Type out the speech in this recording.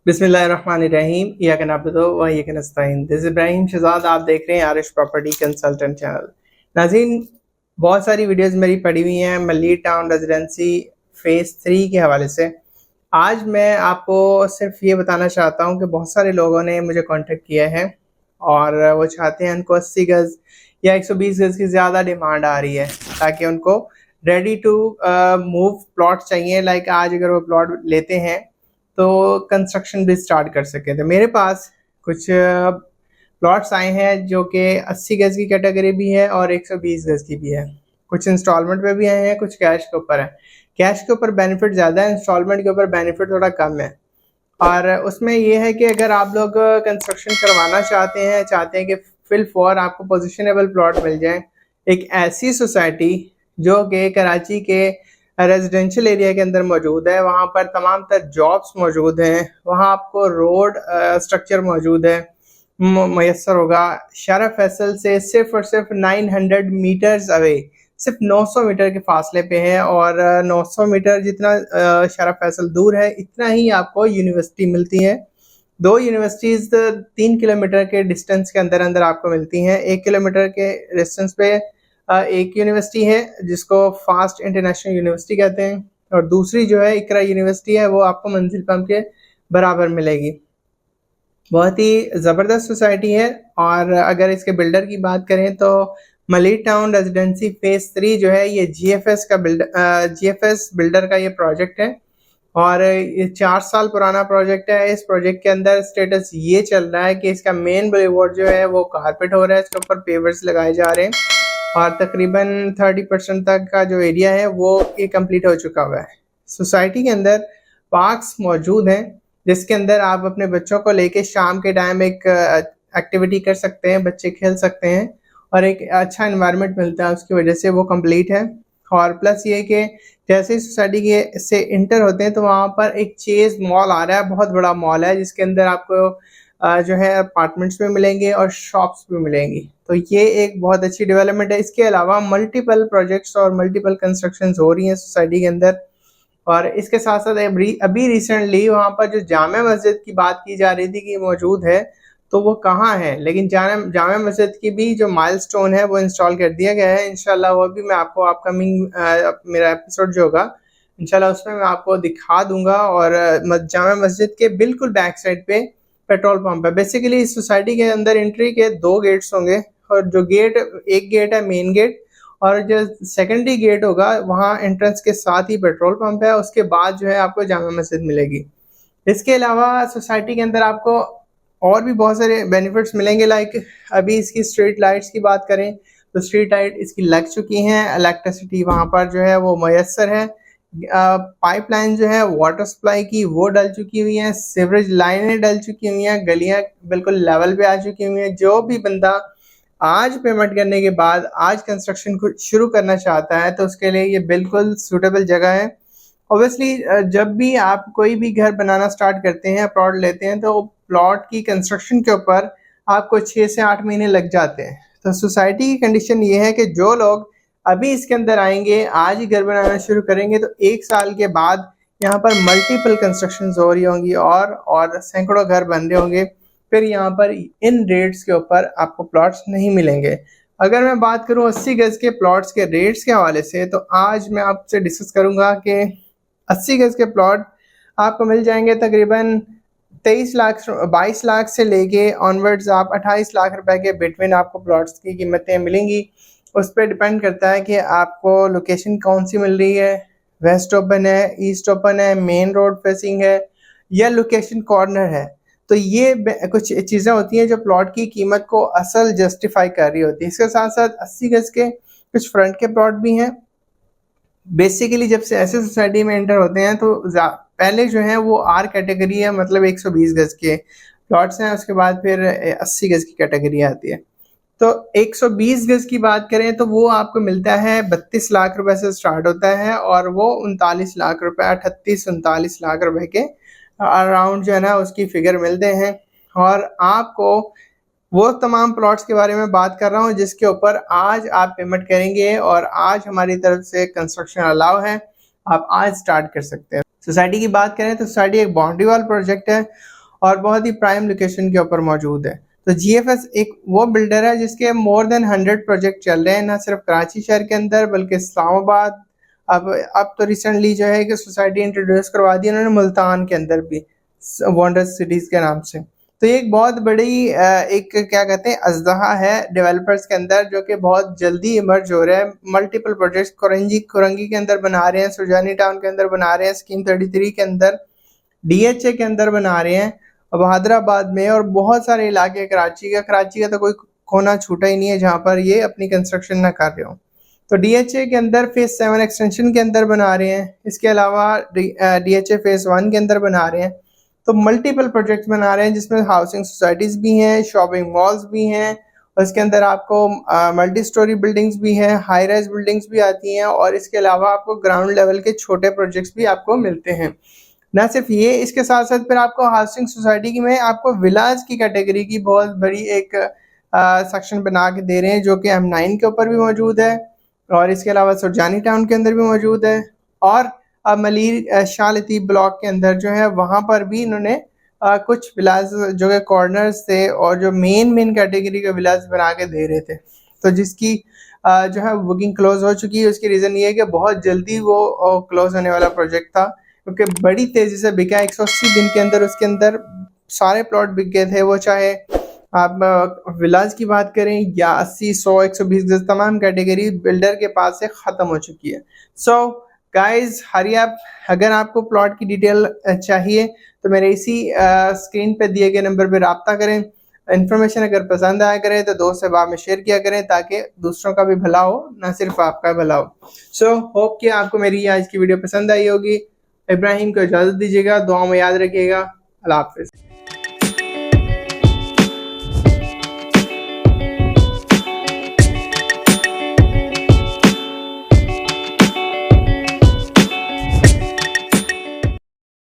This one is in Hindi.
बिस्मिल्लाहिर्रहमानिर्रहीम या का नाबुदो व या का नस्तईन। दिस इब्राहिम शहजाद, आप देख रहे हैं आरिश प्रॉपर्टी कंसल्टेंट चैनल। नाज़रीन, बहुत सारी वीडियोस मेरी पड़ी हुई हैं मलीर टाउन रेजिडेंसी फेज़ 3 के हवाले से। आज मैं आपको सिर्फ ये बताना चाहता हूँ कि बहुत सारे लोगों ने मुझे कांटेक्ट किया है और वो चाहते हैं उनको 80 गज़ या 120 गज़ की ज़्यादा डिमांड आ रही है ताकि उनको रेडी टू मूव प्लॉट चाहिए। लाइक आज अगर वो प्लॉट लेते हैं तो कंस्ट्रक्शन भी स्टार्ट कर सके। तो मेरे पास कुछ प्लॉट्स आए हैं जो कि 80 गज़ की कैटेगरी भी है और 120 गज़ की भी है। कुछ इंस्टॉलमेंट पे भी आए हैं, कुछ कैश के ऊपर है। कैश के ऊपर बेनिफिट ज़्यादा है, इंस्टॉलमेंट के ऊपर बेनिफिट थोड़ा कम है। और उसमें ये है कि अगर आप लोग कंस्ट्रक्शन करवाना चाहते हैं कि फिल फॉर आपको पोजिशनेबल प्लॉट मिल जाए, एक ऐसी सोसाइटी जो कि कराची के रेजिडेंशियल एरिया के अंदर मौजूद है, वहाँ पर तमाम तर जॉब्स मौजूद हैं, वहाँ आपको रोड स्ट्रक्चर मौजूद है, मैसर होगा। शारा फैसल से सिर्फ और सिर्फ 900 मीटर्स अवे, सिर्फ 900 मीटर के फासले पे है। और 900 मीटर जितना शारा फैसल दूर है, इतना ही आपको यूनिवर्सिटी मिलती है। दो यूनिवर्सिटीज़ 3 किलोमीटर के डिस्टेंस के अंदर अंदर आपको मिलती हैं। 1 किलोमीटर के डिस्टेंस पे एक यूनिवर्सिटी है जिसको फास्ट इंटरनेशनल यूनिवर्सिटी कहते हैं, और दूसरी जो है इकरा यूनिवर्सिटी है, वो आपको मंजिल पंप के बराबर मिलेगी। बहुत ही ज़बरदस्त सोसाइटी है। और अगर इसके बिल्डर की बात करें तो मलीर टाउन रेजिडेंसी फेज़ 3 जो है ये जीएफएस बिल्डर का ये प्रोजेक्ट है और ये 4 साल पुराना प्रोजेक्ट है। इस प्रोजेक्ट के अंदर स्टेटस ये चल रहा है कि इसका मेन बुलेवार्ड जो है वो कारपेट हो रहा है, इसके ऊपर पेवर्स लगाए जा रहे हैं और तकरीबन 30% तक का जो एरिया है वो ये कंप्लीट हो चुका हुआ है। सोसाइटी के अंदर पार्क्स मौजूद हैं जिसके अंदर आप अपने बच्चों को लेके शाम के टाइम एक एक्टिविटी कर सकते हैं, बच्चे खेल सकते हैं और एक अच्छा एनवायरनमेंट मिलता है, उसकी वजह से वो कंप्लीट है। और प्लस ये कि जैसे सोसाइटी के से इंटर होते हैं तो वहाँ पर एक चेज मॉल आ रहा है, बहुत बड़ा मॉल है जिसके अंदर आपको जो है अपार्टमेंट्स भी मिलेंगे और शॉप्स भी मिलेंगी। तो ये एक बहुत अच्छी डेवलपमेंट है। इसके अलावा मल्टीपल प्रोजेक्ट्स और मल्टीपल कंस्ट्रक्शंस हो रही हैं सोसाइटी के अंदर। और इसके साथ साथ अभी रिसेंटली वहाँ पर जो जामा मस्जिद की बात की जा रही थी कि मौजूद है, तो वो कहाँ है, लेकिन जामा मस्जिद की भी जो माइलस्टोन है वो इंस्टॉल कर दिया गया है। इंशाल्लाह वो भी मैं आपको अपकमिंग मेरा एपिसोड जो होगा इंशाल्लाह उसमें मैं आपको दिखा दूंगा। और जामा मस्जिद के बिल्कुल बैक साइड पे पेट्रोल पंप है। बेसिकली इस सोसाइटी के अंदर एंट्री के 2 गेट्स होंगे और जो गेट, एक गेट है मेन गेट और जो सेकेंडरी गेट होगा वहाँ एंट्रेंस के साथ ही पेट्रोल पंप है, उसके बाद जो है आपको जामा मस्जिद मिलेगी। इसके अलावा सोसाइटी के अंदर आपको और भी बहुत सारे बेनिफिट्स मिलेंगे। लाइक अभी इसकी स्ट्रीट लाइट्स की बात करें तो स्ट्रीट लाइट इसकी लग चुकी हैं, इलेक्ट्रिसिटी वहाँ पर जो है वो मैसर है, पाइपलाइन जो है वाटर सप्लाई की वो डल चुकी हुई हैं, सीवरेज लाइनें डल चुकी हुई हैं, गलियाँ बिल्कुल लेवल पे आ चुकी हुई हैं। जो भी बंदा आज पेमेंट करने के बाद आज कंस्ट्रक्शन को शुरू करना चाहता है तो उसके लिए ये बिल्कुल सूटेबल जगह है। ऑब्वियसली जब भी आप कोई भी घर बनाना स्टार्ट करते हैं, प्लॉट लेते हैं, तो प्लॉट की कंस्ट्रक्शन के ऊपर आपको 6 से 8 महीने लग जाते हैं। तो सोसाइटी की कंडीशन ये है कि जो लोग अभी इसके अंदर आएंगे, आज ही घर बनाना शुरू करेंगे, तो 1 साल के बाद यहाँ पर मल्टीपल कंस्ट्रक्शन हो रही होंगी और सैकड़ों घर बन रहे होंगे। फिर यहाँ पर इन रेट्स के ऊपर आपको प्लॉट्स नहीं मिलेंगे। अगर मैं बात करूँ 80 गज के प्लॉट्स के रेट्स के हवाले से, तो आज मैं आपसे डिस्कस करूँगा कि 80 गज के प्लॉट आपको मिल जाएंगे तकरीबन 22 लाख से लेके ऑनवर्ड्स आप 28 लाख रुपए के बिटवीन आपको प्लॉट्स की कीमतें मिलेंगी। उस पर डिपेंड करता है कि आपको लोकेशन कौन सी मिल रही है, वेस्ट ओपन है, ईस्ट ओपन है, मेन रोड फेसिंग है या लोकेशन कॉर्नर है। तो ये कुछ चीज़ें होती हैं जो प्लॉट की कीमत को असल जस्टिफाई कर रही होती है। इसके साथ साथ 80 गज के कुछ फ्रंट के प्लॉट भी हैं। बेसिकली जब से ऐसे सोसाइटी में एंटर होते हैं तो पहले जो है वो आर कैटेगरी है, मतलब 120 गज के प्लॉट्स हैं, उसके बाद फिर 80 गज की कैटेगरी आती है। तो 120 गज की बात करें तो वो आपको मिलता है 32 लाख रुपए से स्टार्ट होता है और वो 39 लाख रुपए, 38-39 लाख रुपए के अराउंड जो है ना उसकी फिगर मिलते हैं। और आपको वो तमाम प्लॉट्स के बारे में बात कर रहा हूँ जिसके ऊपर आज आप पेमेंट करेंगे और आज हमारी तरफ से कंस्ट्रक्शन अलाउ है, आप आज स्टार्ट कर सकते हैं। सोसाइटी की बात करें तो सोसाइटी एक बाउंड्री वाल प्रोजेक्ट है और बहुत ही प्राइम लोकेशन के ऊपर मौजूद है। तो जीएफएस एक वो बिल्डर है जिसके मोर देन 100 प्रोजेक्ट चल रहे हैं, ना सिर्फ कराची शहर के अंदर बल्कि इस्लामाबाद, अब तो रिसेंटली जो है कि सोसाइटी इंट्रोड्यूस करवा दी उन्होंने मुल्तान के अंदर भी, वंडर्स सिटीज के नाम से। तो ये एक बहुत बड़ी एक क्या कहते हैं अजदहा है डेवलपर्स के अंदर, जो कि बहुत जल्दी इमर्ज हो रहा है। मल्टीपल प्रोजेक्ट्स कुरंगी के अंदर बना रहे हैं, सुरजानी टाउन के अंदर बना रहे हैं, स्कीम 33 के अंदर, डीएचए के अंदर बना रहे हैं, अब हैदराबाद में, और बहुत सारे इलाके कराची का तो कोई कोना छूटा ही नहीं है जहाँ पर ये अपनी कंस्ट्रक्शन ना कर रहे हो। तो डीएचए के अंदर फेज 7 एक्सटेंशन के अंदर बना रहे हैं, इसके अलावा डीएचए फेज 1 के अंदर बना रहे हैं। तो मल्टीपल प्रोजेक्ट बना रहे हैं जिसमें हाउसिंग सोसाइटीज़ भी हैं, शॉपिंग मॉल्स भी हैं, और इसके अंदर आपको मल्टी स्टोरी बिल्डिंग्स भी हैं, हाई राइज बिल्डिंग्स भी आती हैं, और इसके अलावा आपको ग्राउंड लेवल के छोटे प्रोजेक्ट्स भी आपको मिलते हैं। ना सिर्फ ये, इसके साथ साथ फिर आपको हाउसिंग सोसाइटी की में आपको विलाज की कैटेगरी की बहुत बड़ी एक सेक्शन बना के दे रहे हैं, जो कि M9 के ऊपर भी मौजूद है, और इसके अलावा सुरजानी टाउन के अंदर भी मौजूद है, और मलीर शाह लतीफ़ ब्लॉक के अंदर जो है वहाँ पर भी इन्होंने कुछ विलाज जो कि कॉर्नर्स थे और जो मेन कैटेगरी के विलाज बना के दे रहे थे। तो जिसकी जो है बुकिंग क्लोज हो चुकी है। उसकी रीज़न ये है कि बहुत जल्दी वो क्लोज होने वाला प्रोजेक्ट था, क्योंकि बड़ी तेज़ी से बिका। 180 दिन के अंदर उसके अंदर सारे प्लॉट बिक गए थे, वो चाहे आप विलाज की बात करें या 80, 100, 120 गज, तमाम कैटेगरी बिल्डर के पास से ख़त्म हो चुकी है। सो गाइज हरी आप, अगर आपको प्लॉट की डिटेल चाहिए तो मेरे इसी स्क्रीन पे दिए गए नंबर पे रब्ता करें। इन्फॉर्मेशन अगर पसंद आया करे तो दोस्त अहबाब में शेयर किया करें, ताकि दूसरों का भी भला हो, ना सिर्फ आपका भला हो। सो होप कि आपको मेरी आज की वीडियो पसंद आई होगी। इब्राहिम को इजाज़त दीजिएगा, दुआ में याद रखिएगा। अल्लाह हाफ़िज़।